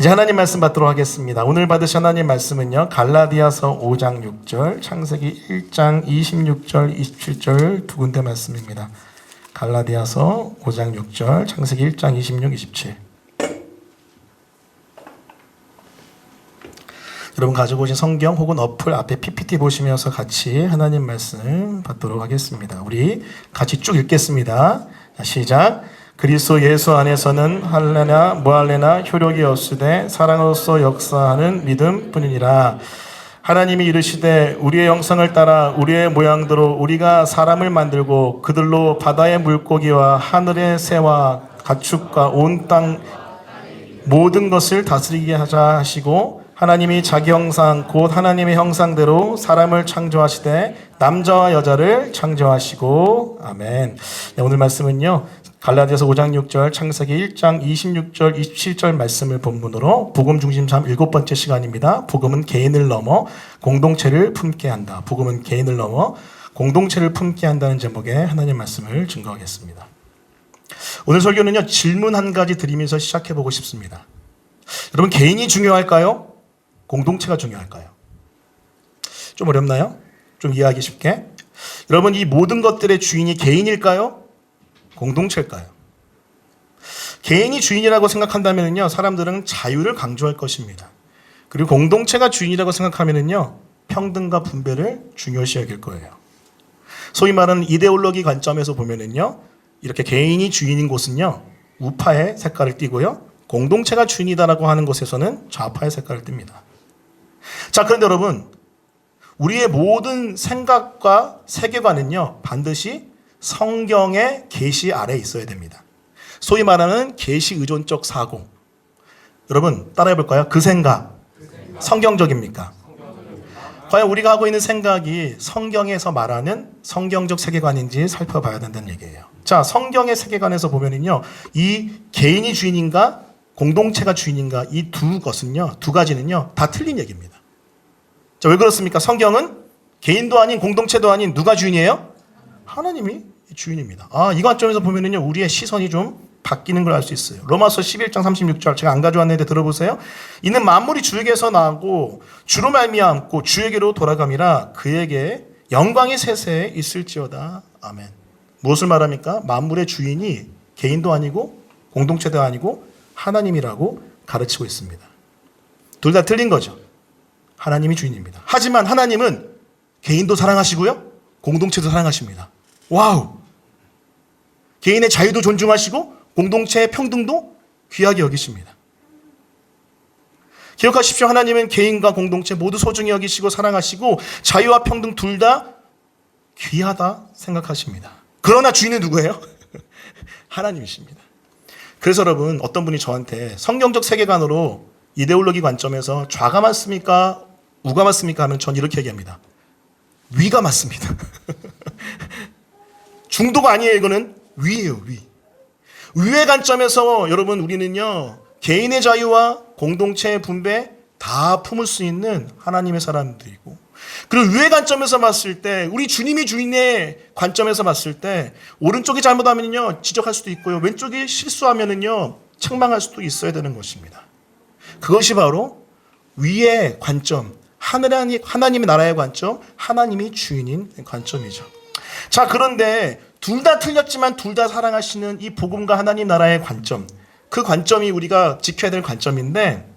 이제 하나님 말씀 받도록 하겠습니다. 오늘 받으신 하나님 말씀은요, 갈라디아서 5장 6절, 창세기 1장 26절, 27절 두 군데 말씀입니다. 갈라디아서 5장 6절, 창세기 1장 26, 27. 여러분 가지고 오신 성경 혹은 어플 앞에 PPT 보시면서 같이 하나님 말씀 받도록 하겠습니다. 우리 같이 쭉 읽겠습니다. 자, 시작. 그리스도 예수 안에서는 할례나 무할례나 효력이 없으되 사랑으로서 역사하는 믿음뿐이니라. 하나님이 이르시되 우리의 형상을 따라 우리의 모양대로 우리가 사람을 만들고 그들로 바다의 물고기와 하늘의 새와 가축과 온 땅 모든 것을 다스리게 하자 하시고, 하나님이 자기 형상 곧 하나님의 형상대로 사람을 창조하시되 남자와 여자를 창조하시고. 아멘. 네, 오늘 말씀은요, 갈라디아서 5장 6절, 창세기 1장 26절, 27절 말씀을 본문으로 복음 중심 삶 7번째 시간입니다. 복음은 개인을 넘어 공동체를 품게 한다. 복음은 개인을 넘어 공동체를 품게 한다는 제목의 하나님 말씀을 증거하겠습니다. 오늘 설교는요, 질문 한 가지 드리면서 시작해보고 싶습니다. 여러분, 개인이 중요할까요? 공동체가 중요할까요? 좀 어렵나요? 좀 이해하기 쉽게. 여러분, 이 모든 것들의 주인이 개인일까요? 공동체일까요? 개인이 주인이라고 생각한다면요, 사람들은 자유를 강조할 것입니다. 그리고 공동체가 주인이라고 생각하면요, 평등과 분배를 중요시 여길 거예요. 소위 말하는 이데올로기 관점에서 보면요, 이렇게 개인이 주인인 곳은요, 우파의 색깔을 띠고요, 공동체가 주인이다라고 하는 곳에서는 좌파의 색깔을 띱니다. 자, 그런데 여러분, 우리의 모든 생각과 세계관은요, 반드시 성경의 계시 아래에 있어야 됩니다. 소위 말하는 계시 의존적 사고. 여러분, 따라해 볼까요? 그 생각 성경적입니까? 과연 우리가 하고 있는 생각이 성경에서 말하는 성경적 세계관인지 살펴봐야 된다는 얘기예요. 자, 성경의 세계관에서 보면은요, 이 개인이 주인인가 공동체가 주인인가, 이 두 것은요, 두 가지는요, 다 틀린 얘기입니다. 자, 왜 그렇습니까? 성경은 개인도 아닌 공동체도 아닌 누가 주인이에요? 하나님이 주인입니다. 이 관점에서 보면은요, 우리의 시선이 좀 바뀌는 걸 알 수 있어요. 로마서 11장 36절, 제가 안 가져왔는데 들어보세요. 이는 만물이 주에게서 나고 주로 말미암고 주에게로 돌아감이라 그에게 영광이 세세에 있을지어다. 아멘. 무엇을 말합니까? 만물의 주인이 개인도 아니고 공동체도 아니고 하나님이라고 가르치고 있습니다. 둘 다 틀린 거죠. 하나님이 주인입니다. 하지만 하나님은 개인도 사랑하시고요, 공동체도 사랑하십니다. 와우! 개인의 자유도 존중하시고 공동체의 평등도 귀하게 여기십니다. 기억하십시오. 하나님은 개인과 공동체 모두 소중히 여기시고 사랑하시고 자유와 평등 둘 다 귀하다 생각하십니다. 그러나 주인은 누구예요? 하나님이십니다. 그래서 여러분, 어떤 분이 저한테 성경적 세계관으로 이데올로기 관점에서 좌가 맞습니까? 우가 맞습니까? 하면 전 이렇게 얘기합니다. 위가 맞습니다. 중도가 아니에요. 이거는 위예요. 위. 위의 관점에서 여러분, 우리는요, 개인의 자유와 공동체의 분배 다 품을 수 있는 하나님의 사람들이고, 그리고 위의 관점에서 봤을 때, 우리 주님이 주인의 관점에서 봤을 때 오른쪽이 잘못하면요 지적할 수도 있고요, 왼쪽이 실수하면은요 책망할 수도 있어야 되는 것입니다. 그것이 바로 위의 관점, 하나님의 나라의 관점, 하나님이 주인인 관점이죠. 자, 그런데 둘 다 틀렸지만 둘 다 사랑하시는 이 복음과 하나님 나라의 관점, 그 관점이 우리가 지켜야 될 관점인데,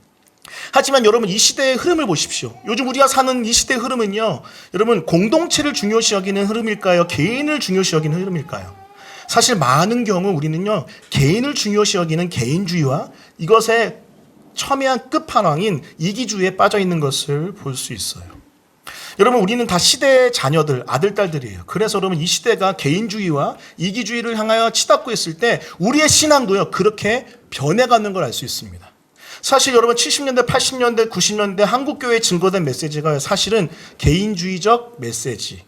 하지만 여러분, 이 시대의 흐름을 보십시오. 요즘 우리가 사는 이 시대의 흐름은요, 여러분, 공동체를 중요시 여기는 흐름일까요? 개인을 중요시 여기는 흐름일까요? 사실 많은 경우 우리는요, 개인을 중요시 여기는 개인주의와 이것의 첨예한 끝판왕인 이기주의에 빠져 있는 것을 볼 수 있어요. 여러분, 우리는 다 시대의 자녀들, 아들, 딸들이에요. 그래서 여러분, 이 시대가 개인주의와 이기주의를 향하여 치닫고 있을 때 우리의 신앙도요, 그렇게 변해가는 걸 알 수 있습니다. 사실 여러분, 70년대, 80년대, 90년대 한국교회에 증거된 메시지가 사실은 개인주의적 메시지,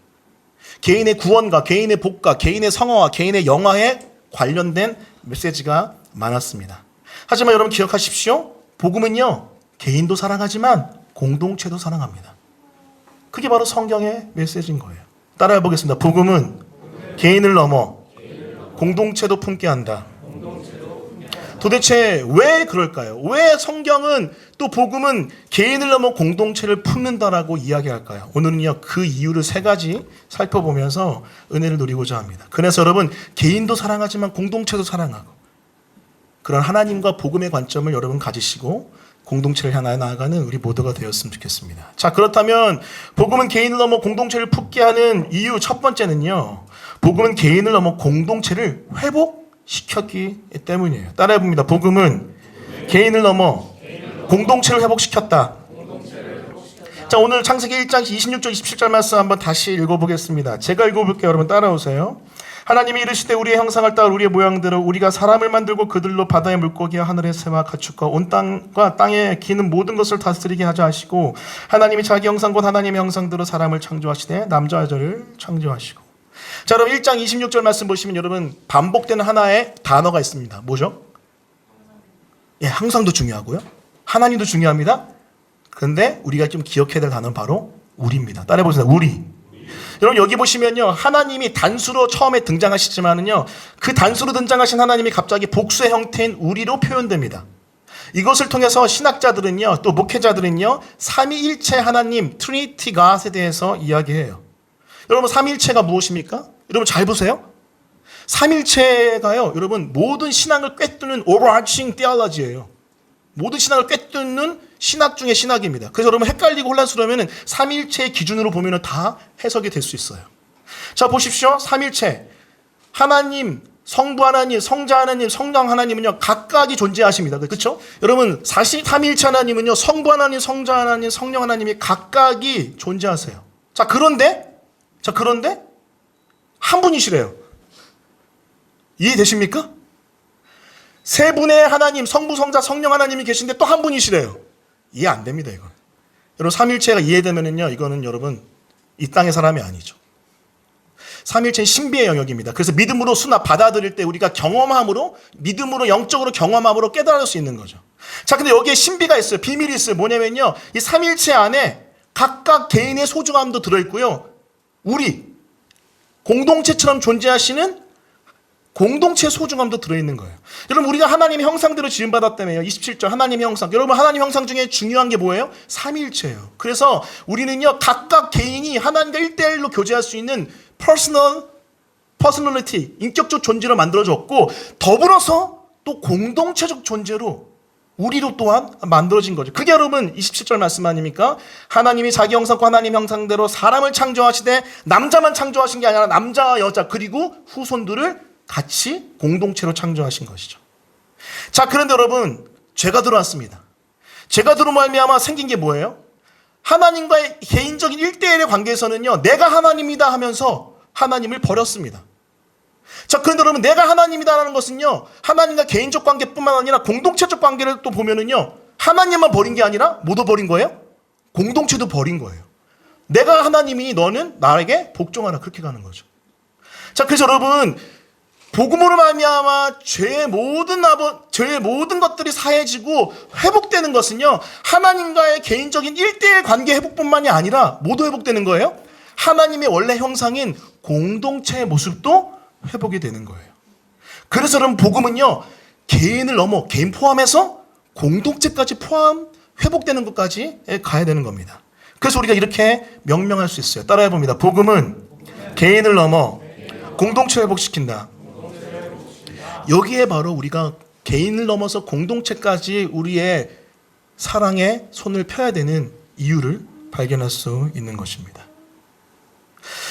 개인의 구원과 개인의 복과 개인의 성화와 개인의 영화에 관련된 메시지가 많았습니다. 하지만 여러분, 기억하십시오. 복음은요, 개인도 사랑하지만 공동체도 사랑합니다. 그게 바로 성경의 메시지인 거예요. 따라해 보겠습니다. 복음은 개인을 넘어 공동체도 품게 한다. 도대체 왜 그럴까요? 왜 성경은 또 복음은 개인을 넘어 공동체를 품는다라고 이야기할까요? 오늘은요 그 이유를 세 가지 살펴보면서 은혜를 누리고자 합니다. 그래서 여러분 개인도 사랑하지만 공동체도 사랑하고 그런 하나님과 복음의 관점을 여러분 가지시고 공동체를 향하여 나아가는 우리 모두가 되었으면 좋겠습니다. 자, 그렇다면 복음은 개인을 넘어 공동체를 품게 하는 이유 첫 번째는요. 복음은 개인을 넘어 공동체를 회복시켰기 때문이에요. 따라해 봅니다. 복음은 개인을 넘어 공동체를 회복시켰다. 자, 오늘 창세기 1장 26절 27절 말씀 한번 다시 읽어보겠습니다. 제가 읽어볼게요. 여러분 따라오세요. 하나님이 이르시되 우리의 형상을 따라 우리의 모양대로 우리가 사람을 만들고 그들로 바다의 물고기와 하늘의 새와 가축과 온 땅과 땅에 기는 모든 것을 다스리게 하자 하시고 하나님이 자기 형상 곧 하나님의 형상대로 사람을 창조하시되 남자와 여자를 창조하시고. 자, 그럼 1장 26절 말씀 보시면 여러분 반복되는 하나의 단어가 있습니다. 뭐죠? 예, 형상도 중요하고요. 하나님도 중요합니다. 그런데 우리가 좀 기억해야 될 단어는 바로 우리입니다. 따라해 보세요. 우리. 여러분 여기 보시면요 하나님이 단수로 처음에 등장하시지만은요 그 단수로 등장하신 하나님이 갑자기 복수의 형태인 우리로 표현됩니다. 이것을 통해서 신학자들은요 또 목회자들은요 삼위일체 하나님 트리니티 갓에 대해서 이야기해요. 여러분 삼위일체가 무엇입니까? 여러분 잘 보세요. 삼위일체가요 여러분 모든 신앙을 꿰뚫는 overarching theology예요. 모든 신학을 꿰뚫는 신학 중의 신학입니다. 그래서 여러분 헷갈리고 혼란스러우면 삼위일체의 기준으로 보면 다 해석이 될 수 있어요. 자 보십시오. 삼위일체 하나님, 성부 하나님, 성자 하나님, 성령 하나님은요 각각이 존재하십니다. 그렇죠? 여러분 삼위일체 하나님은요 성부 하나님, 성자 하나님, 성령 하나님이 각각이 존재하세요. 자 그런데 한 분이시래요. 이해되십니까? 세 분의 하나님, 성부, 성자, 성령 하나님이 계신데 또 한 분이시래요. 이해 안 됩니다, 이건. 여러분, 삼위일체가 이해되면은요, 이거는 여러분, 이 땅의 사람이 아니죠. 삼위일체는 신비의 영역입니다. 그래서 믿음으로 받아들일 때 우리가 경험함으로, 믿음으로, 영적으로 경험함으로 깨달을 수 있는 거죠. 자, 근데 여기에 신비가 있어요. 비밀이 있어요. 뭐냐면요, 이 삼위일체 안에 각각 개인의 소중함도 들어있고요, 우리, 공동체처럼 존재하시는 공동체 소중함도 들어있는 거예요. 여러분 우리가 하나님의 형상대로 지음받았다며요. 27절 하나님의 형상. 여러분 하나님의 형상 중에 중요한 게 뭐예요? 삼위일체예요. 그래서 우리는요 각각 개인이 하나님과 1대1로 교제할 수 있는 퍼스널리티, 인격적 존재로 만들어졌고 더불어서 또 공동체적 존재로 우리로 또한 만들어진 거죠. 그게 여러분 27절 말씀 아닙니까? 하나님이 자기 형상과 하나님 형상대로 사람을 창조하시되 남자만 창조하신 게 아니라 남자와 여자 그리고 후손들을 같이 공동체로 창조하신 것이죠. 자, 그런데 여러분 죄가 들어왔습니다. 죄가 들어온 말미암아 생긴 게 뭐예요? 하나님과의 개인적인 1대1의 관계에서는요 내가 하나님이다 하면서 하나님을 버렸습니다. 자, 그런데 여러분 내가 하나님이다라는 것은요 하나님과 개인적 관계뿐만 아니라 공동체적 관계를 또 보면은요 하나님만 버린 게 아니라 뭐도 버린 거예요? 공동체도 버린 거예요. 내가 하나님이니 너는 나에게 복종하라 그렇게 가는 거죠. 자, 그래서 여러분 복음으로 말미암아 죄의 모든 것들이 사해지고 회복되는 것은요 하나님과의 개인적인 1대1 관계 회복뿐만이 아니라 모두 회복되는 거예요. 하나님의 원래 형상인 공동체의 모습도 회복이 되는 거예요. 그래서 여러분 복음은요 개인을 넘어 개인 포함해서 공동체까지 회복되는 것까지 가야 되는 겁니다. 그래서 우리가 이렇게 명명할 수 있어요. 따라해 봅니다. 복음은 개인을 넘어 공동체 회복시킨다. 여기에 바로 우리가 개인을 넘어서 공동체까지 우리의 사랑에 손을 펴야 되는 이유를 발견할 수 있는 것입니다.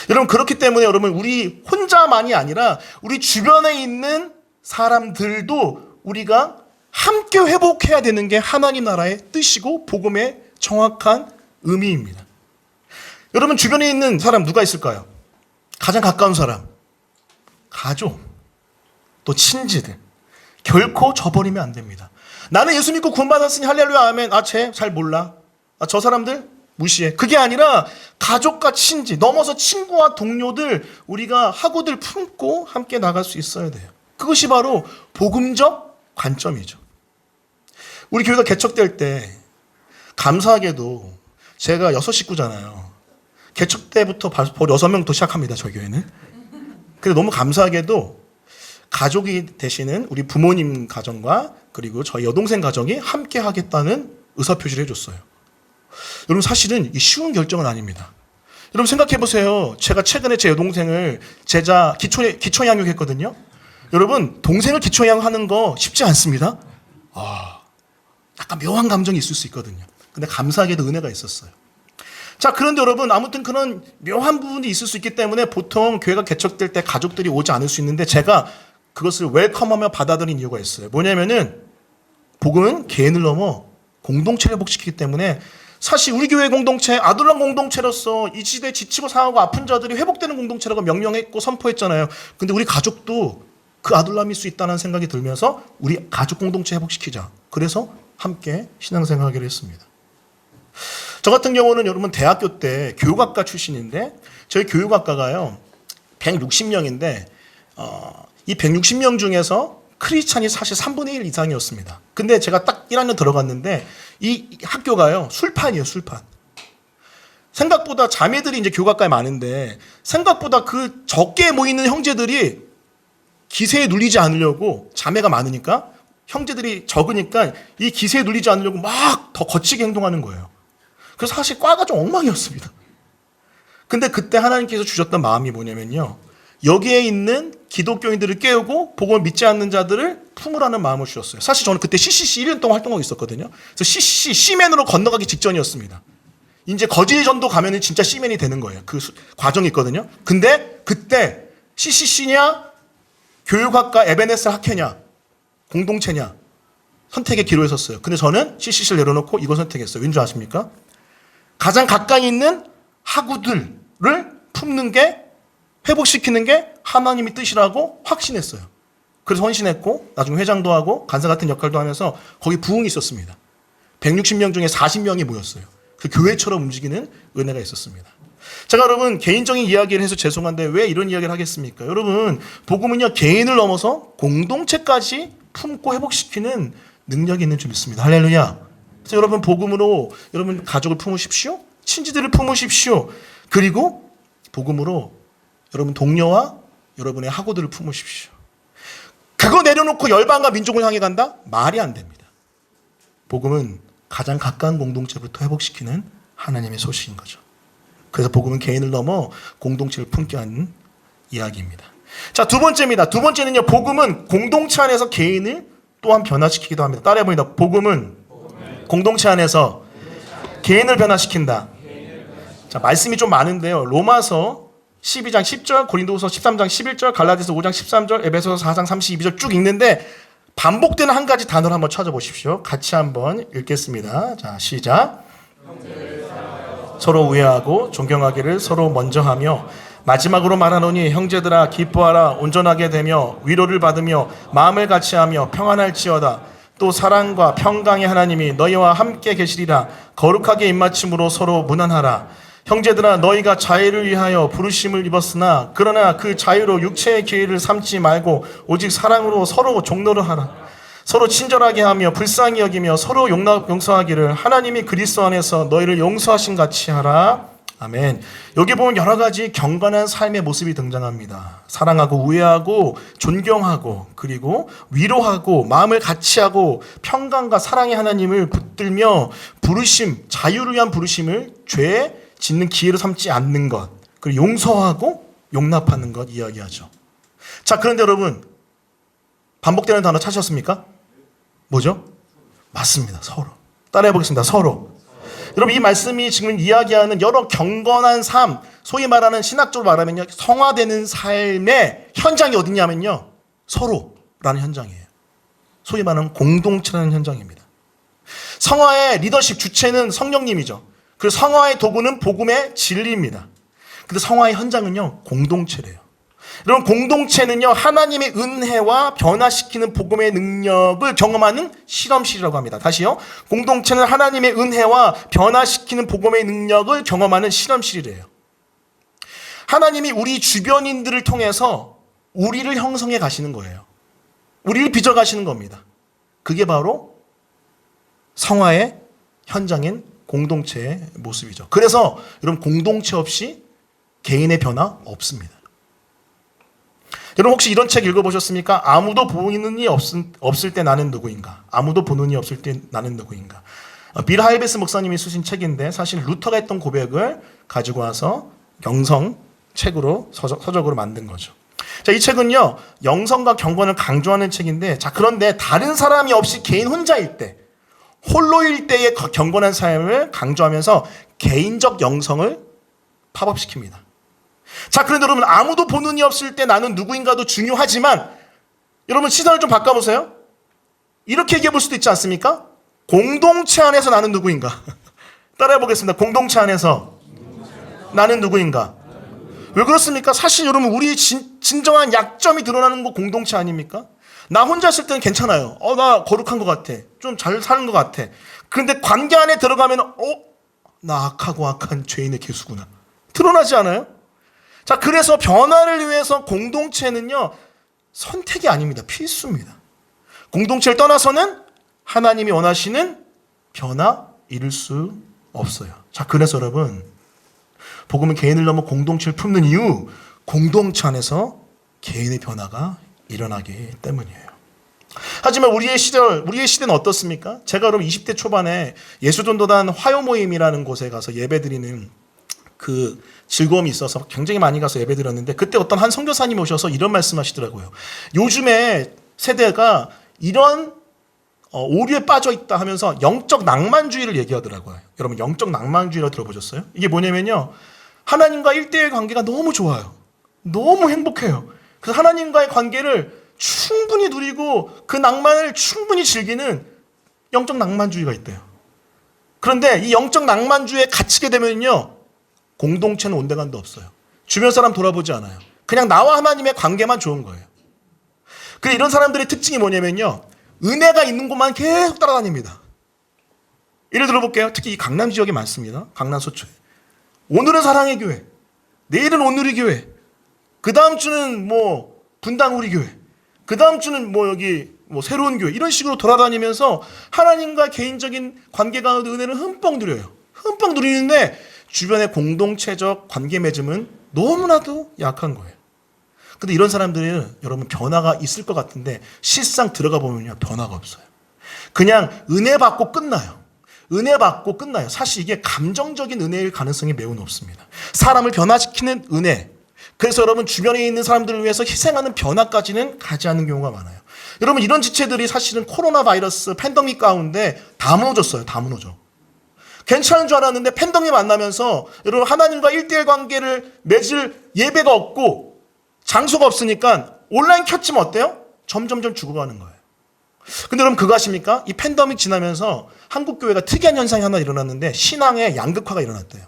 여러분 그렇기 때문에 여러분 우리 혼자만이 아니라 우리 주변에 있는 사람들도 우리가 함께 회복해야 되는 게 하나님 나라의 뜻이고 복음의 정확한 의미입니다. 여러분 주변에 있는 사람 누가 있을까요? 가장 가까운 사람, 가족, 또 친지들 결코 저버리면 안 됩니다. 나는 예수 믿고 구원받았으니 할렐루야 아멘. 쟤 잘 몰라. 저 사람들 무시해. 그게 아니라 가족과 친지 넘어서 친구와 동료들 우리가 하고들 품고 함께 나갈 수 있어야 돼요. 그것이 바로 복음적 관점이죠. 우리 교회가 개척될 때 감사하게도 제가 6 식구잖아요. 개척 때부터 바로 6명부터 시작합니다. 저희 교회는. 근데 너무 감사하게도 가족이 되시는 우리 부모님 가정과 그리고 저희 여동생 가정이 함께 하겠다는 의사표시를 해줬어요. 여러분 사실은 이 쉬운 결정은 아닙니다. 여러분 생각해 보세요. 제가 최근에 제 여동생을 제자 기초 양육했거든요. 여러분 동생을 기초 양육하는 거 쉽지 않습니다. 약간 묘한 감정이 있을 수 있거든요. 근데 감사하게도 은혜가 있었어요. 자, 그런데 여러분 아무튼 그런 묘한 부분이 있을 수 있기 때문에 보통 교회가 개척될 때 가족들이 오지 않을 수 있는데 제가 그것을 웰컴하며 받아들인 이유가 있어요. 뭐냐면은 복음은 개인을 넘어 공동체를 회복시키기 때문에 사실 우리 교회 공동체 아둘람 공동체로서 이 시대에 지치고 상하고 아픈 자들이 회복되는 공동체라고 명령했고 선포했잖아요. 근데 우리 가족도 그 아둘람일 수 있다는 생각이 들면서 우리 가족 공동체 회복시키자. 그래서 함께 신앙생활하기로 했습니다. 저 같은 경우는 여러분 대학교 때 교육학과 출신인데 저희 교육학과가요 160명인데 이 160명 중에서 크리스찬이 사실 3분의 1 이상이었습니다. 근데 제가 딱 1학년 들어갔는데 이 학교가요 술판이에요. 술판. 생각보다 자매들이 이제 교육학과에 많은데 생각보다 그 적게 모이는 형제들이 기세에 눌리지 않으려고 자매가 많으니까 형제들이 적으니까 이 기세에 눌리지 않으려고 막 더 거치게 행동하는 거예요. 그래서 사실 과가 좀 엉망이었습니다. 근데 그때 하나님께서 주셨던 마음이 뭐냐면요. 여기에 있는 기독교인들을 깨우고 복음을 믿지 않는 자들을 품으라는 마음을 주셨어요. 사실 저는 그때 CCC 1년 동안 활동하고 있었거든요. 그래서 CCC C맨으로 건너가기 직전이었습니다. 이제 거지 전도 가면은 진짜 C맨이 되는 거예요. 그 과정이 있거든요. 근데 그때 CCC냐 교육학과 에베네셀 학회냐 공동체냐 선택의 기로에 섰어요. 근데 저는 CCC를 내려놓고 이걸 선택했어요. 왠지 아십니까? 가장 가까이 있는 학우들을 품는 게 회복시키는 게 하나님의 뜻이라고 확신했어요. 그래서 헌신했고 나중에 회장도 하고 간사 같은 역할도 하면서 거기 부흥이 있었습니다. 160명 중에 40명이 모였어요. 그 교회처럼 움직이는 은혜가 있었습니다. 제가 여러분 개인적인 이야기를 해서 죄송한데 왜 이런 이야기를 하겠습니까? 여러분 복음은요 개인을 넘어서 공동체까지 품고 회복시키는 능력이 있는 줄 믿습니다. 할렐루야. 그래서 여러분 복음으로 여러분 가족을 품으십시오. 친지들을 품으십시오. 그리고 복음으로 여러분 동료와 여러분의 학우들을 품으십시오. 그거 내려놓고 열방과 민족을 향해 간다? 말이 안 됩니다. 복음은 가장 가까운 공동체부터 회복시키는 하나님의 소식인 거죠. 그래서 복음은 개인을 넘어 공동체를 품게 하는 이야기입니다. 자, 두 번째입니다. 두 번째는요, 복음은 공동체 안에서 개인을 또한 변화시키기도 합니다. 따라해봅니다. 복음은 공동체 안에서 개인을 변화시킨다. 자, 말씀이 좀 많은데요. 로마서 12장 10절, 고린도후서 13장 11절, 갈라디아서 5장 13절, 에베소서 4장 32절 쭉 읽는데 반복되는 한 가지 단어를 한번 찾아보십시오. 같이 한번 읽겠습니다. 자, 시작. 서로 우애하고 존경하기를 서로 먼저 하며 마지막으로 말하노니 형제들아 기뻐하라 온전하게 되며 위로를 받으며 마음을 같이하며 평안할지어다. 또 사랑과 평강의 하나님이 너희와 함께 계시리라. 거룩하게 입맞춤으로 서로 무난하라. 형제들아 너희가 자유를 위하여 부르심을 입었으나 그러나 그 자유로 육체의 기회를 삼지 말고 오직 사랑으로 서로 종노를 하라. 서로 친절하게 하며 불쌍히 여기며 서로 용서하기를 하나님이 그리스도 안에서 너희를 용서하신 같이 하라. 아멘. 여기 보면 여러 가지 경건한 삶의 모습이 등장합니다. 사랑하고 우애하고 존경하고 그리고 위로하고 마음을 같이하고 평강과 사랑의 하나님을 붙들며 부르심, 자유를 위한 부르심을 죄 짓는 기회로 삼지 않는 것, 그리고 용서하고 용납하는 것 이야기하죠. 자, 그런데 여러분 반복되는 단어 찾으셨습니까? 뭐죠? 맞습니다. 서로. 따라해보겠습니다. 서로. 여러분 이 말씀이 지금 이야기하는 여러 경건한 삶, 소위 말하는 신학적으로 말하면요 성화되는 삶의 현장이 어디냐면요 서로라는 현장이에요. 소위 말하는 공동체라는 현장입니다. 성화의 리더십 주체는 성령님이죠. 그리고 성화의 도구는 복음의 진리입니다. 근데 성화의 현장은요 공동체래요. 여러분 공동체는요 하나님의 은혜와 변화시키는 복음의 능력을 경험하는 실험실이라고 합니다. 다시요. 공동체는 하나님의 은혜와 변화시키는 복음의 능력을 경험하는 실험실이래요. 하나님이 우리 주변인들을 통해서 우리를 형성해 가시는 거예요. 우리를 빚어 가시는 겁니다. 그게 바로 성화의 현장인 공동체의 모습이죠. 그래서 여러분 공동체 없이 개인의 변화 없습니다. 여러분 혹시 이런 책 읽어보셨습니까? 아무도 보는 이 없을 때 나는 누구인가? 아무도 보는 이 없을 때 나는 누구인가? 빌 하이베스 목사님이 쓰신 책인데 사실 루터가 했던 고백을 가지고 와서 영성 책으로 서적으로 만든 거죠. 자, 이 책은요 영성과 경건을 강조하는 책인데, 자 그런데 다른 사람이 없이 개인 혼자일 때, 홀로일 때의 경건한 삶을 강조하면서 개인적 영성을 팝업시킵니다. 자, 그런데 여러분 아무도 보는 이 없을 때 나는 누구인가도 중요하지만 여러분 시선을 좀 바꿔보세요. 이렇게 얘기해 볼 수도 있지 않습니까? 공동체 안에서 나는 누구인가? 따라해 보겠습니다. 공동체 안에서 나는 누구인가? 왜 그렇습니까? 사실 여러분 우리의 진정한 약점이 드러나는 거 공동체 아닙니까? 나 혼자 있을 때는 괜찮아요. 나 거룩한 것 같아. 좀 잘 사는 것 같아. 그런데 관계 안에 들어가면 나 악하고 악한 죄인의 개수구나. 드러나지 않아요? 자, 그래서 변화를 위해서 공동체는요 선택이 아닙니다. 필수입니다. 공동체를 떠나서는 하나님이 원하시는 변화 이룰 수 없어요. 자, 그래서 여러분 복음은 개인을 넘어 공동체를 품는 이유, 공동체 안에서 개인의 변화가 일어나기 때문이에요. 하지만 우리의 시대는 어떻습니까? 제가 여러분 20대 초반에 예수전도단 화요모임이라는 곳에 가서 예배드리는 그 즐거움이 있어서 굉장히 많이 가서 예배드렸는데, 그때 어떤 한 선교사님 오셔서 이런 말씀하시더라고요. 요즘에 세대가 이런 오류에 빠져 있다 하면서 영적 낭만주의를 얘기하더라고요. 여러분 영적 낭만주의라고 들어보셨어요? 이게 뭐냐면요, 하나님과 1대1 관계가 너무 좋아요. 너무 행복해요. 그래서 하나님과의 관계를 충분히 누리고 그 낭만을 충분히 즐기는 영적 낭만주의가 있대요. 그런데 이 영적 낭만주의에 갇히게 되면요 공동체는 온데간도 없어요. 주변 사람 돌아보지 않아요. 그냥 나와 하나님의 관계만 좋은 거예요. 그리고 이런 사람들의 특징이 뭐냐면요, 은혜가 있는 곳만 계속 따라다닙니다. 예를 들어볼게요. 특히 이 강남 지역에 많습니다. 강남 소초에. 오늘은 사랑의 교회, 내일은 온누리 교회, 그 다음 주는 뭐 분당 우리 교회, 그 다음 주는 뭐 여기 뭐 새로운 교회, 이런 식으로 돌아다니면서 하나님과 개인적인 관계 가운데 은혜를 흠뻑 누려요. 흠뻑 누리는데 주변의 공동체적 관계 맺음은 너무나도 약한 거예요. 근데 이런 사람들은 여러분 변화가 있을 것 같은데 실상 들어가 보면요 변화가 없어요. 그냥 은혜 받고 끝나요. 은혜 받고 끝나요. 사실 이게 감정적인 은혜일 가능성이 매우 높습니다. 사람을 변화시키는 은혜. 그래서 여러분 주변에 있는 사람들을 위해서 희생하는 변화까지는 가지 않는 경우가 많아요. 여러분 이런 지체들이 사실은 코로나 바이러스 팬데믹 가운데 다 무너졌어요. 다 무너져. 괜찮은 줄 알았는데 팬데믹 만나면서 여러분 하나님과 1대1 관계를 맺을 예배가 없고 장소가 없으니까 온라인 켰지만 어때요? 점점점 죽어가는 거예요. 근데 여러분 그거 아십니까? 이 팬데믹 지나면서 한국 교회가 특이한 현상이 하나 일어났는데 신앙의 양극화가 일어났대요.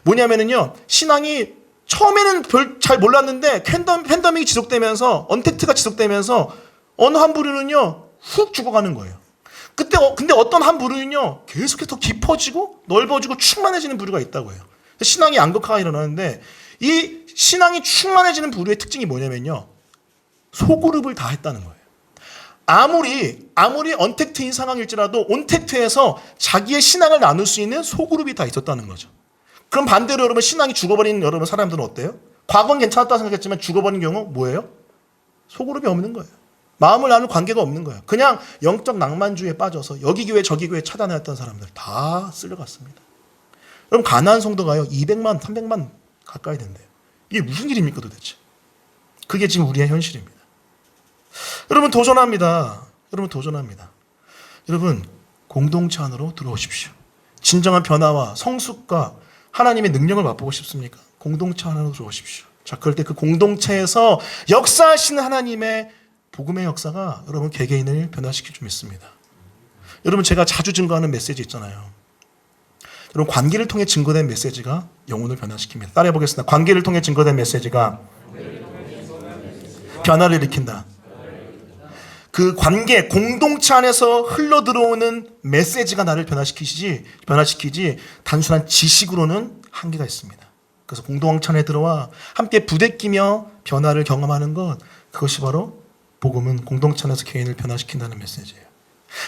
뭐냐면은요, 신앙이 처음에는 잘 몰랐는데 팬데믹이 지속되면서 언택트가 지속되면서 어느 한 부류는요 훅 죽어가는 거예요. 근데 어떤 한 부류는요 계속해서 더 깊어지고 넓어지고 충만해지는 부류가 있다고 해요. 신앙의 양극화가 일어나는데 이 신앙이 충만해지는 부류의 특징이 뭐냐면요, 소그룹을 다 했다는 거예요. 아무리 언택트인 상황일지라도 온택트에서 자기의 신앙을 나눌 수 있는 소그룹이 다 있었다는 거죠. 그럼 반대로 여러분 신앙이 죽어버린 여러분 사람들은 어때요? 과거는 괜찮았다고 생각했지만 죽어버린 경우 뭐예요? 소그룹이 없는 거예요. 마음을 나눌 관계가 없는 거예요. 그냥 영적 낭만주의에 빠져서 여기 교회 저기 교회 차단했던 사람들 다 쓸려갔습니다. 여러분 가나안 성도가요 200만 300만 가까이 된대요. 이게 무슨 일입니까 도대체? 그게 지금 우리의 현실입니다. 여러분 도전합니다. 여러분 공동체 안으로 들어오십시오. 진정한 변화와 성숙과 하나님의 능력을 맛보고 싶습니까? 공동체 안으로 들어오십시오. 자, 그럴 때 그 공동체에서 역사하시는 하나님의 복음의 역사가 여러분 개개인을 변화시킬 줄 믿습니다. 여러분 제가 자주 증거하는 메시지 있잖아요. 여러분 관계를 통해 증거된 메시지가 영혼을 변화시킵니다. 따라해 보겠습니다. 관계를 통해 증거된 메시지가 변화를 일으킨다. 그 관계, 공동체 안에서 흘러들어오는 메시지가 나를 변화시키지 단순한 지식으로는 한계가 있습니다. 그래서 공동체 안에 들어와 함께 부대끼며 변화를 경험하는 것, 그것이 바로 복음은 공동체 안에서 개인을 변화시킨다는 메시지예요.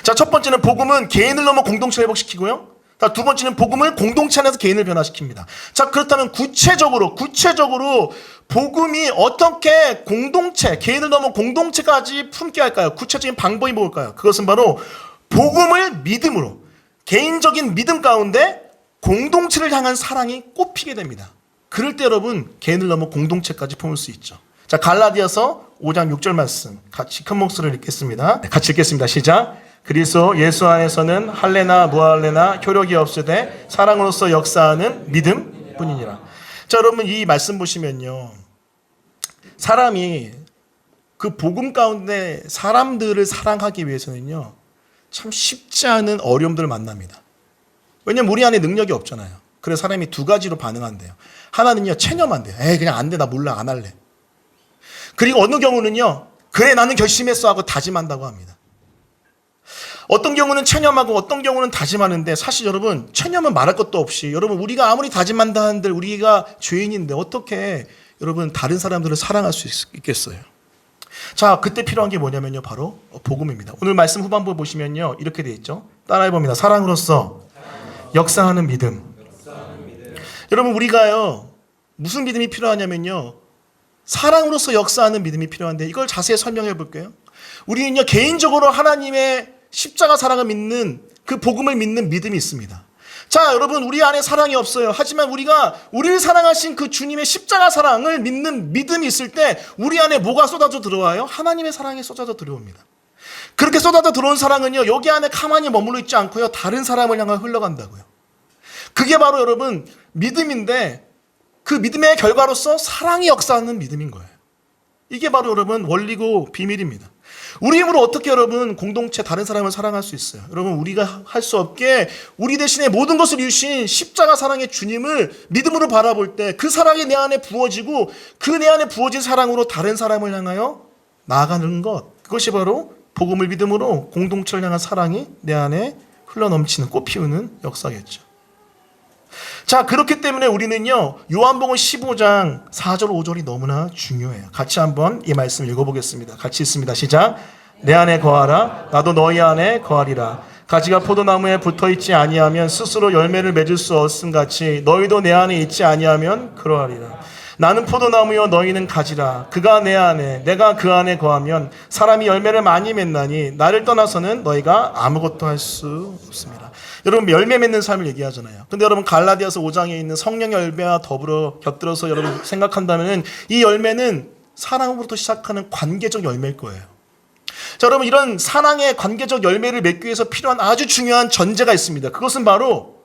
자, 첫 번째는 복음은 개인을 넘어 공동체를 회복시키고요. 자, 두 번째는 복음을 공동체 안에서 개인을 변화시킵니다. 자, 그렇다면 구체적으로 복음이 어떻게 공동체, 개인을 넘어 공동체까지 품게 할까요? 구체적인 방법이 뭘까요? 그것은 바로 복음을 믿음으로, 개인적인 믿음 가운데 공동체를 향한 사랑이 꼽히게 됩니다. 그럴 때 여러분, 개인을 넘어 공동체까지 품을 수 있죠. 자, 갈라디아서 5장 6절 말씀 같이 큰 목소리를 읽겠습니다. 네, 같이 읽겠습니다. 시작. 그리스도 예수 안에서는 할례나 무할례나 효력이 없으되 사랑으로서 역사하는 믿음 뿐이니라. 자, 여러분 이 말씀 보시면요, 사람이 그 복음 가운데 사람들을 사랑하기 위해서는요 참 쉽지 않은 어려움들을 만납니다. 왜냐면 우리 안에 능력이 없잖아요. 그래서 사람이 두 가지로 반응한대요. 하나는요, 체념한대요. 에이, 그냥 안 돼, 나 몰라, 안 할래. 그리고 어느 경우는요, 그래 나는 결심했어 하고 다짐한다고 합니다. 어떤 경우는 체념하고 어떤 경우는 다짐하는데, 사실 여러분 체념은 말할 것도 없이, 여러분 우리가 아무리 다짐한다 한들 우리가 죄인인데 어떻게 여러분 다른 사람들을 사랑할 수 있겠어요? 자, 그때 필요한 게 뭐냐면요, 바로 복음입니다. 오늘 말씀 후반부 보시면요 이렇게 돼 있죠. 따라해봅니다. 사랑으로서 역사하는 믿음. 여러분 우리가요 무슨 믿음이 필요하냐면요, 사랑으로서 역사하는 믿음이 필요한데, 이걸 자세히 설명해 볼게요. 우리는요 개인적으로 하나님의 십자가 사랑을 믿는, 그 복음을 믿는 믿음이 있습니다. 자, 여러분 우리 안에 사랑이 없어요. 하지만 우리가 우리를 사랑하신 그 주님의 십자가 사랑을 믿는 믿음이 있을 때 우리 안에 뭐가 쏟아져 들어와요? 하나님의 사랑이 쏟아져 들어옵니다. 그렇게 쏟아져 들어온 사랑은요 여기 안에 가만히 머물러 있지 않고요 다른 사람을 향해 흘러간다고요. 그게 바로 여러분 믿음인데, 그 믿음의 결과로서 사랑이 역사하는 믿음인 거예요. 이게 바로 여러분 원리고 비밀입니다. 우리 힘으로 어떻게 여러분 공동체 다른 사람을 사랑할 수 있어요? 여러분 우리가 할 수 없게 우리 대신에 모든 것을 이루신 십자가 사랑의 주님을 믿음으로 바라볼 때 그 사랑이 내 안에 부어지고 그 내 안에 부어진 사랑으로 다른 사람을 향하여 나아가는 것, 그것이 바로 복음을 믿음으로 공동체를 향한 사랑이 내 안에 흘러넘치는, 꽃피우는 역사겠죠. 자, 그렇기 때문에 우리는요 요한복음 15장 4절 5절이 너무나 중요해요. 같이 한번 이 말씀 읽어보겠습니다. 같이 읽습니다. 시작. 내 안에 거하라, 나도 너희 안에 거하리라. 가지가 포도나무에 붙어있지 아니하면 스스로 열매를 맺을 수 없음같이 너희도 내 안에 있지 아니하면 그러하리라. 나는 포도나무여 너희는 가지라. 그가 내 안에 내가 그 안에 거하면 사람이 열매를 많이 맺나니 나를 떠나서는 너희가 아무것도 할 수 없습니다. 여러분 열매 맺는 삶을 얘기하잖아요. 근데 여러분 갈라디아서 5장에 있는 성령의 열매와 더불어 곁들여서 여러분 생각한다면 이 열매는 사랑으로부터 시작하는 관계적 열매일 거예요. 자, 여러분 이런 사랑의 관계적 열매를 맺기 위해서 필요한 아주 중요한 전제가 있습니다. 그것은 바로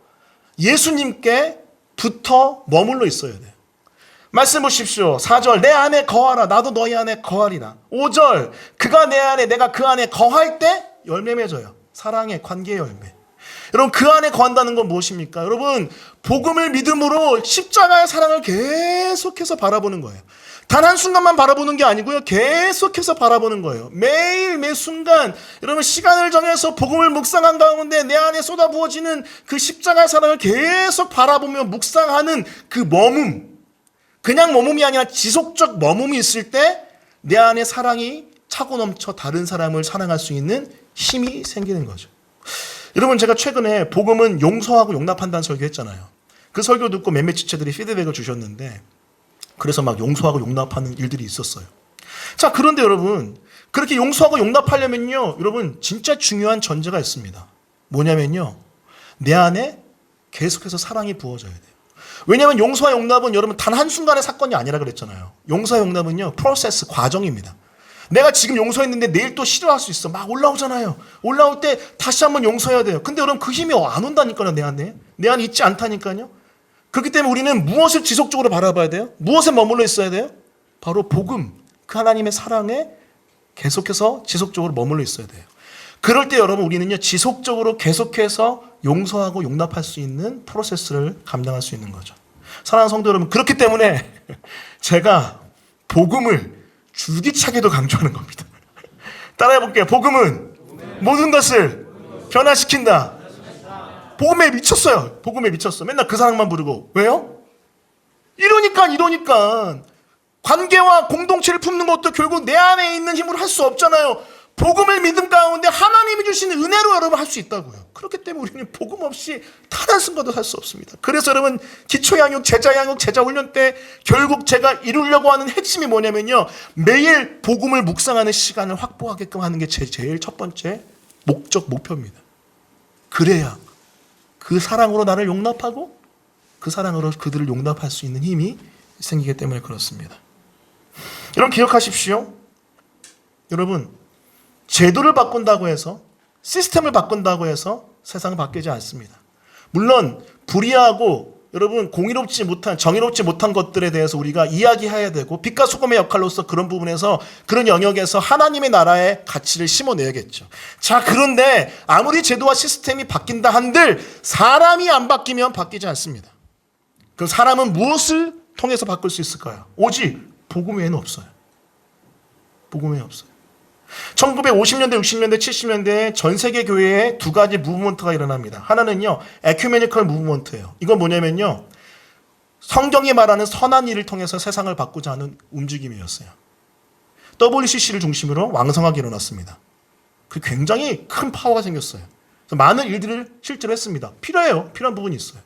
예수님께 붙어 머물러 있어야 돼요. 말씀 보십시오. 4절 내 안에 거하라, 나도 너희 안에 거하리라. 5절 그가 내 안에 내가 그 안에 거할 때 열매 맺어요. 사랑의 관계의 열매. 여러분 그 안에 거한다는 건 무엇입니까? 여러분 복음을 믿음으로 십자가의 사랑을 계속해서 바라보는 거예요. 단 한순간만 바라보는 게 아니고요 계속해서 바라보는 거예요. 매일 매 순간 여러분 시간을 정해서 복음을 묵상한 가운데 내 안에 쏟아부어지는 그 십자가의 사랑을 계속 바라보며 묵상하는 그 머문, 그냥 머문이 아니라 지속적 머문이 있을 때 내 안에 사랑이 차고 넘쳐 다른 사람을 사랑할 수 있는 힘이 생기는 거죠. 여러분 제가 최근에 복음은 용서하고 용납한다는 설교했잖아요. 그 설교 듣고 몇몇 지체들이 피드백을 주셨는데, 그래서 막 용서하고 용납하는 일들이 있었어요. 자, 그런데 여러분 그렇게 용서하고 용납하려면요 여러분 진짜 중요한 전제가 있습니다. 뭐냐면요 내 안에 계속해서 사랑이 부어져야 돼요. 왜냐하면 용서와 용납은 여러분 단 한순간의 사건이 아니라 그랬잖아요. 용서와 용납은요 프로세스, 과정입니다. 내가 지금 용서했는데 내일 또 싫어할 수 있어. 막 올라오잖아요. 올라올 때 다시 한번 용서해야 돼요. 근데 여러분 그 힘이 안 온다니까요. 내 안에 있지 않다니까요. 그렇기 때문에 우리는 무엇을 지속적으로 바라봐야 돼요? 무엇에 머물러 있어야 돼요? 바로 복음, 그 하나님의 사랑에 계속해서 지속적으로 머물러 있어야 돼요. 그럴 때 여러분 우리는요 지속적으로 계속해서 용서하고 용납할 수 있는 프로세스를 감당할 수 있는 거죠. 사랑하는 성도 여러분, 그렇기 때문에 제가 복음을 줄기차게도 강조하는 겁니다. 따라해 볼게요. 복음은 모든 것을 변화시킨다. 복음에 미쳤어요. 복음에 미쳤어. 맨날 그 사랑만 부르고. 왜요? 이러니까 관계와 공동체를 품는 것도 결국 내 안에 있는 힘으로 할 수 없잖아요. 복음을 믿음 가운데 하나님이 주시는 은혜로 여러분 할 수 있다고요. 그렇기 때문에 우리는 복음 없이 단 한순간도 살 수 없습니다. 그래서 여러분 기초양육, 제자양육, 제자훈련 때 결국 제가 이루려고 하는 핵심이 뭐냐면요, 매일 복음을 묵상하는 시간을 확보하게끔 하는 게 제일 첫 번째 목표입니다. 그래야 그 사랑으로 나를 용납하고 그 사랑으로 그들을 용납할 수 있는 힘이 생기기 때문에 그렇습니다. 여러분 기억하십시오. 여러분 제도를 바꾼다고 해서, 시스템을 바꾼다고 해서 세상은 바뀌지 않습니다. 물론 불의하고 여러분 공의롭지 못한, 정의롭지 못한 것들에 대해서 우리가 이야기해야 되고, 빛과 소금의 역할로서 그런 부분에서, 그런 영역에서 하나님의 나라의 가치를 심어내야겠죠. 자, 그런데 아무리 제도와 시스템이 바뀐다 한들 사람이 안 바뀌면 바뀌지 않습니다. 그럼 사람은 무엇을 통해서 바꿀 수 있을까요? 오직 복음 외에는 없어요. 복음 외에 없어요. 1950년대, 60년대, 70년대에 전 세계 교회에 두 가지 무브먼트가 일어납니다. 하나는요, 에큐메니컬 무브먼트예요. 이건 뭐냐면요, 성경이 말하는 선한 일을 통해서 세상을 바꾸자 하는 움직임이었어요. WCC를 중심으로 왕성하게 일어났습니다. 그 굉장히 큰 파워가 생겼어요. 그래서 많은 일들을 실제로 했습니다. 필요해요. 필요한 부분이 있어요.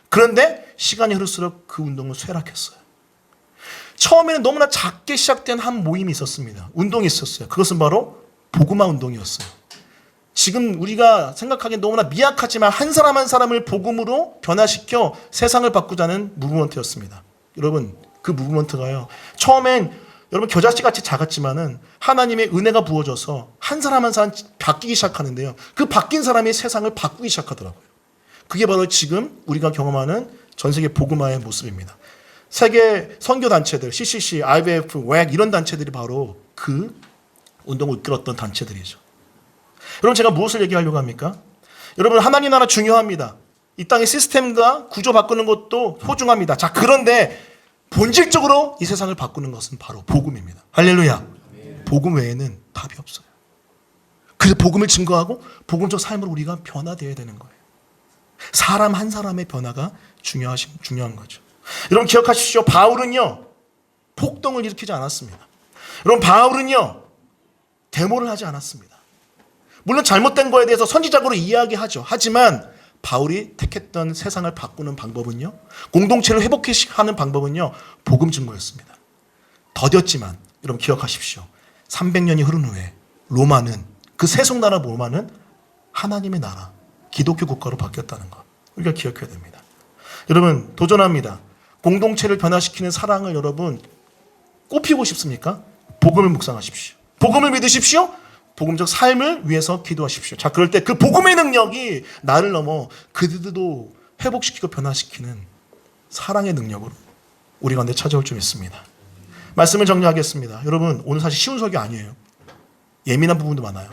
그런데 시간이 흐를수록 그 운동은 쇠락했어요. 처음에는 너무나 작게 시작된 한 모임이 있었습니다. 운동이 있었어요. 그것은 바로 복음화 운동이었어요. 지금 우리가 생각하기엔 너무나 미약하지만 한 사람 한 사람을 복음으로 변화시켜 세상을 바꾸자는 무브먼트였습니다. 여러분 그 무브먼트가요, 처음엔 여러분 겨자씨같이 작았지만은 하나님의 은혜가 부어져서 한 사람 한 사람 바뀌기 시작하는데요, 그 바뀐 사람이 세상을 바꾸기 시작하더라고요. 그게 바로 지금 우리가 경험하는 전 세계 복음화의 모습입니다. 세계 선교단체들, CCC, IBF, WEC 이런 단체들이 바로 그 운동을 이끌었던 단체들이죠. 여러분 제가 무엇을 얘기하려고 합니까? 여러분 하나님 나라 중요합니다. 이 땅의 시스템과 구조 바꾸는 것도 소중합니다. 자, 그런데 본질적으로 이 세상을 바꾸는 것은 바로 복음입니다. 할렐루야. 복음 외에는 답이 없어요. 그래서 복음을 증거하고 복음적 삶으로 우리가 변화되어야 되는 거예요. 사람 한 사람의 변화가 중요한 거죠. 여러분 기억하십시오. 바울은요 폭동을 일으키지 않았습니다. 여러분 바울은요 데모를 하지 않았습니다. 물론 잘못된 거에 대해서 선지적으로 이야기하죠. 하지만 바울이 택했던 세상을 바꾸는 방법은요, 공동체를 회복하는 방법은요, 복음 증거였습니다. 더뎠지만 여러분 기억하십시오. 300년이 흐른 후에 로마는, 그 세속나라 로마는 하나님의 나라, 기독교 국가로 바뀌었다는 것 우리가 기억해야 됩니다. 여러분 도전합니다. 공동체를 변화시키는 사랑을 여러분 꽃피우고 싶습니까? 복음을 묵상하십시오. 복음을 믿으십시오. 복음적 삶을 위해서 기도하십시오. 자, 그럴 때 그 복음의 능력이 나를 넘어 그들도 회복시키고 변화시키는 사랑의 능력으로 우리 가운데 찾아올 줄 믿습니다. 말씀을 정리하겠습니다. 여러분 오늘 사실 쉬운 설교 아니에요. 예민한 부분도 많아요.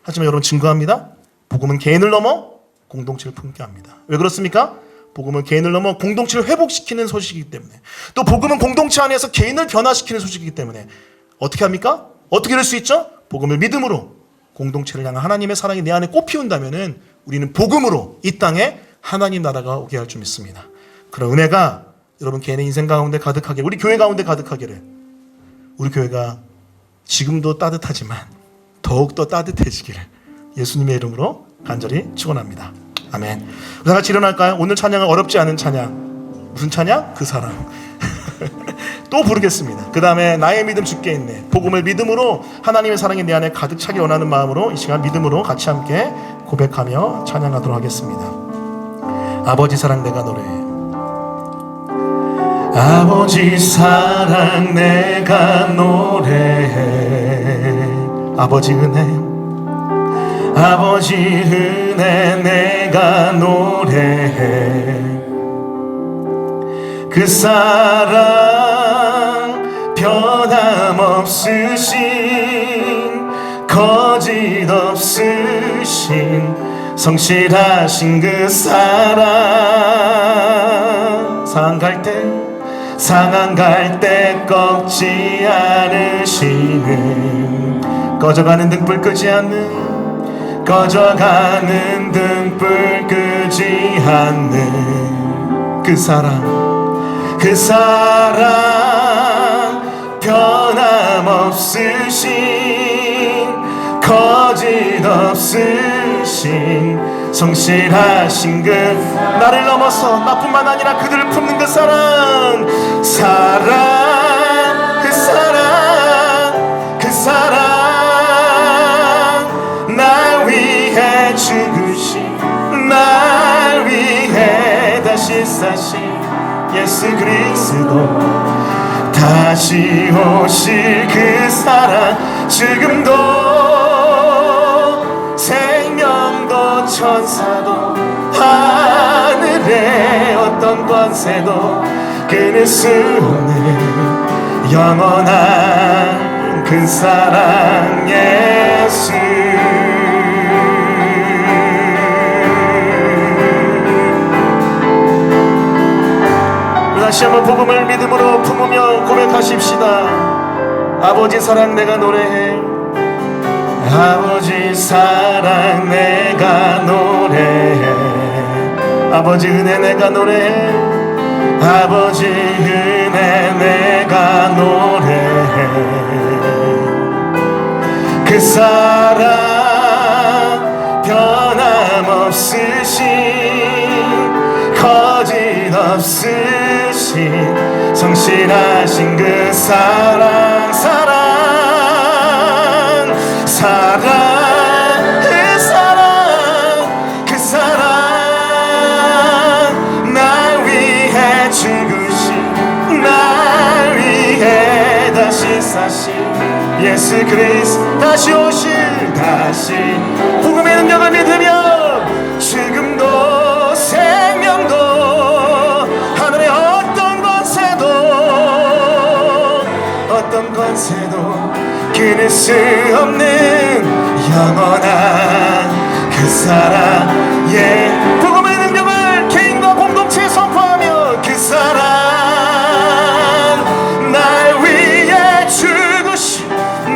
하지만 여러분 증거합니다. 복음은 개인을 넘어 공동체를 품게 합니다. 왜 그렇습니까? 복음은 개인을 넘어 공동체를 회복시키는 소식이기 때문에, 또 복음은 공동체 안에서 개인을 변화시키는 소식이기 때문에 어떻게 합니까? 어떻게 될 수 있죠? 복음을 믿음으로 공동체를 향한 하나님의 사랑이 내 안에 꽃피운다면은 우리는 복음으로 이 땅에 하나님 나라가 오게 할 줄 믿습니다. 그런 은혜가 여러분 개인의 인생 가운데 가득하게, 우리 교회 가운데 가득하기를, 우리 교회가 지금도 따뜻하지만 더욱더 따뜻해지기를 예수님의 이름으로 간절히 축원합니다. 아멘. 우리 다 같이 일어날까요? 오늘 찬양은 어렵지 않은 찬양. 무슨 찬양? 그 사랑. 또 부르겠습니다. 그 다음에 나의 믿음 주께 있네. 복음을 믿음으로 하나님의 사랑이 내 안에 가득 차기 원하는 마음으로 이 시간 믿음으로 같이 함께 고백하며 찬양하도록 하겠습니다. 아버지 사랑 내가 노래해. 아버지 사랑 내가 노래해. 아버지 은혜, 아버지 은혜 내가 노래해. 그 사랑 변함없으신, 거짓 없으신, 성실하신 그 사랑. 상한 갈 때 꺾지 않으시는, 꺼져가는 등불 끄지 않는, 꺼져가는 등불 끄지 않는 그 사랑. 그 사랑 변함없으신, 거짓없으신 성실하신 그 나를 넘어서 나뿐만 아니라 그들을 품는 그 사랑 그 사랑 날 위해 죽으신 날 위해 다시 사신 예수 그리스도 다시 오실 그 사랑 지금도 생명도 천사도 하늘의 어떤 권세도 끊을 수 없는 영원한 그 사랑 예수 다시 한번 복음을 믿음으로 품으며 고백하십시다. 아버지 사랑 내가 노래해 아버지 사랑 내가 노래해 아버지 은혜 내가 노래해 아버지 은혜 내가 노래해 그 사랑 변함없으신 거짓없으신 성실하신 그 사랑 그 사랑 날 위해 죽으신 날 위해 다시 사신 예수 그리스도 다시 오실 다시 복음의 능력을 믿으며 지금도 생명도 하늘의 어떤 권세도 끊을 수 없는 영원한 그 사랑 복음의 능력을 개인과 공동체에 선포하며 그 사랑 날 위해 죽으신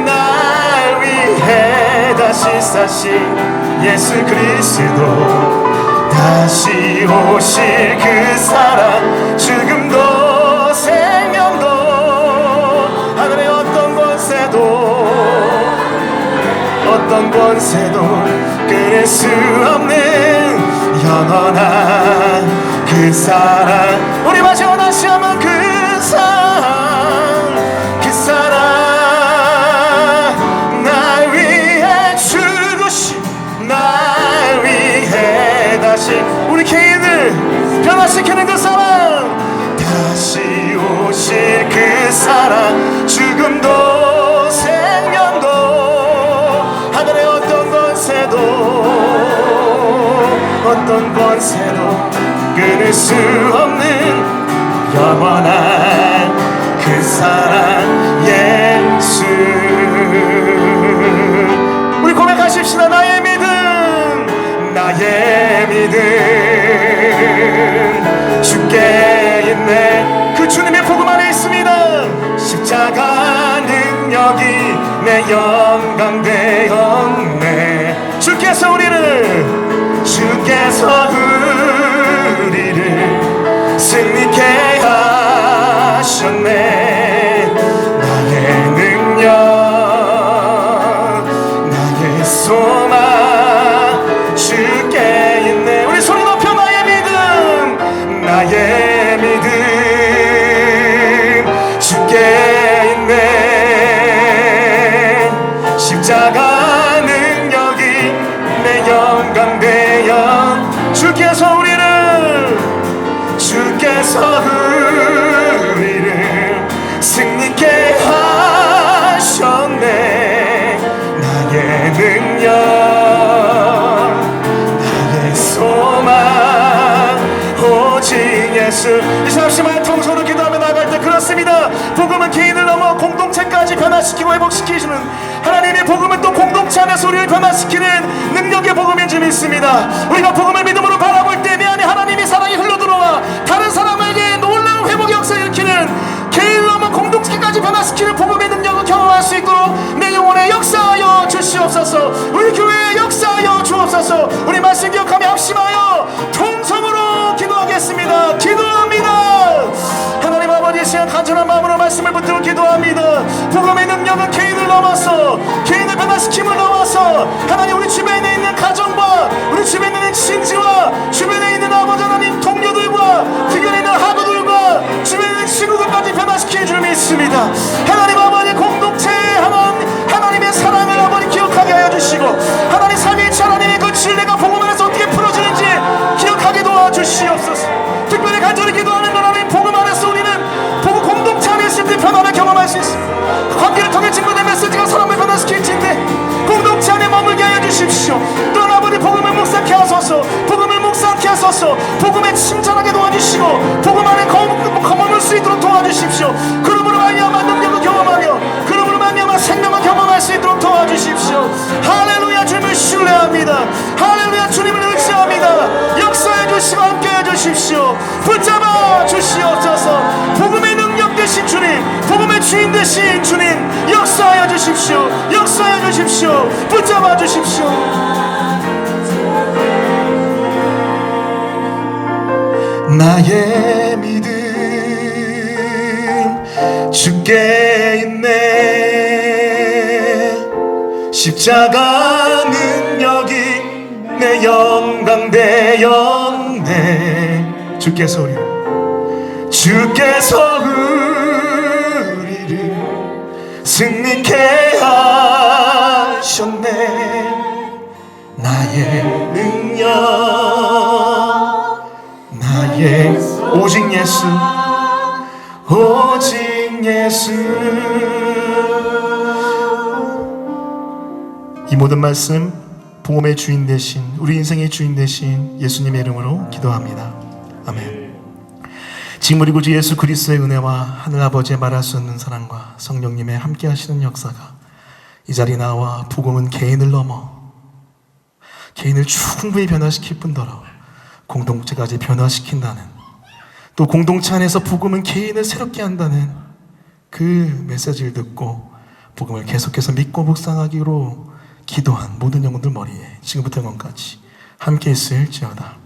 날 위해 다시 사신 예수 그리스도 다시 오실 그 사랑 지금도 생명도 하늘의 어떤 권세도 끊을 수 없는 영원한 그 사랑 우리 마지막 다시 한번 그 사랑 날 위해 죽으신 날 위해 다시 우리 개인을 변화시키는 그 사랑 다시 오실 그 사랑 죽음도 생명도 하늘의 어떤 권세도 끊을 수 없는 영원한 그 사랑 예수 우리 고백하십시다. 나의 믿음 주께 있네 그 주님의 복음 안에 있습니다. 십자가 능력이 내 영광 되었네 주께서 우리를 승리케 하셨네 나의 능력 나의 소망 주께 있네 우리 소리 높여 나의 믿음 주께 있네 십자가 능력이 내 영광 되어 주께서 우리를 승리케 하셨네 나의 능력 나의 소망 오직 예수 이 잠시만 통성으로 기도하며 나아갈 때 그렇습니다. 복음은 개인을 넘어 공동체까지 변화시키고 회복시키시는 하나님의 복음은 또 공동체 안에서 우리를 변화시키는 능력의 복음인 줄 믿습니다. 우리가 복음을 믿음으로 바라볼 때 내 안에 하나님의 사랑이 흘러들어와 다른 사람에게 놀라운 회복의 역사를 일으키는 개인을 넘어 공동체까지 변화시키는 복음의 능력을 경험할 수 있도록 내 영혼에 역사하여 주시옵소서. 우리 교회에 역사하여 주옵소서. 우리 말씀 기억하며 합심하여 통성으로 기도하겠습니다. 기도합니다. 하나님 아버지 시간 간절한 마음으로 말씀을 붙들고 기도합니다. 복음의 능력은 개인을 넘어서, 개인을 변화시킴을 넘어서 하나님 우리 주변에 있는 가정과 우리 주변에 있는 친지와 주변에 있는 아버지 하나님 동료들과 주변에 있는 학우들과 주변에 있는 친구들까지 변화시킬 줄 믿습니다. 하나님 아버지 공동체에 하나님의 사랑을 아버지 기억하게 하여 주시고 하나님 삼위일체 하나님의 그 진리가 복음 안에서 어떻게 풀어지는지 기억하게 도와주시옵소서. 특별히 간절히 기도하는 하나님 복음 안에서 우리는 복음 공동체 안에 있을 때 변화를 경험할 수 있습니다. 관계를 통해 증거된 메시지가 사람을 변화시킬진데 공동체 안에 머물게 하여 주십시오. 또한 아버지 복음을 묵상케 하소서. 복음을 묵상케 하소서. 복음에 친절하게 도와주시고 복음 안에 머물 수 있도록 도와주십시오. 그러므로 말미암아 능력을 경험하며 그러므로 말미암아 생명을 경험할 수 있도록 도와주십시오. 할렐루야. 주님을 신뢰합니다. 할렐루야. 주님을 의지합니다. 역사해 주시고 함께해 주십시오. 붙잡아 주시옵소서. 복음의 능력 되신 주님, 복음의 주인 되신 주님, 역사하여 주십시오. 역사하여 주십시오. 붙잡아 주십시오. 나의 믿음 주께 있네. 십자가 능력이 내 영광 되었네. 주께서 우리를 승리케 하셨네. 나의 능력 나의 오직 예수 오직 예수. 이 모든 말씀 복음의 주인 되신 우리 인생의 주인 되신 예수님의 이름으로 기도합니다. 아멘. 지금 우리 구주 예수 그리스도의 은혜와 하늘아버지의 말할 수 없는 사랑과 성령님의 함께 하시는 역사가 이 자리에 나와 복음은 개인을 넘어 개인을 충분히 변화시킬 뿐더러 공동체까지 변화시킨다는, 또 공동체 안에서 복음은 개인을 새롭게 한다는 그 메시지를 듣고 복음을 계속해서 믿고 묵상하기로 기도한 모든 영혼들 머리에 지금부터 영원까지 함께 있을지어다.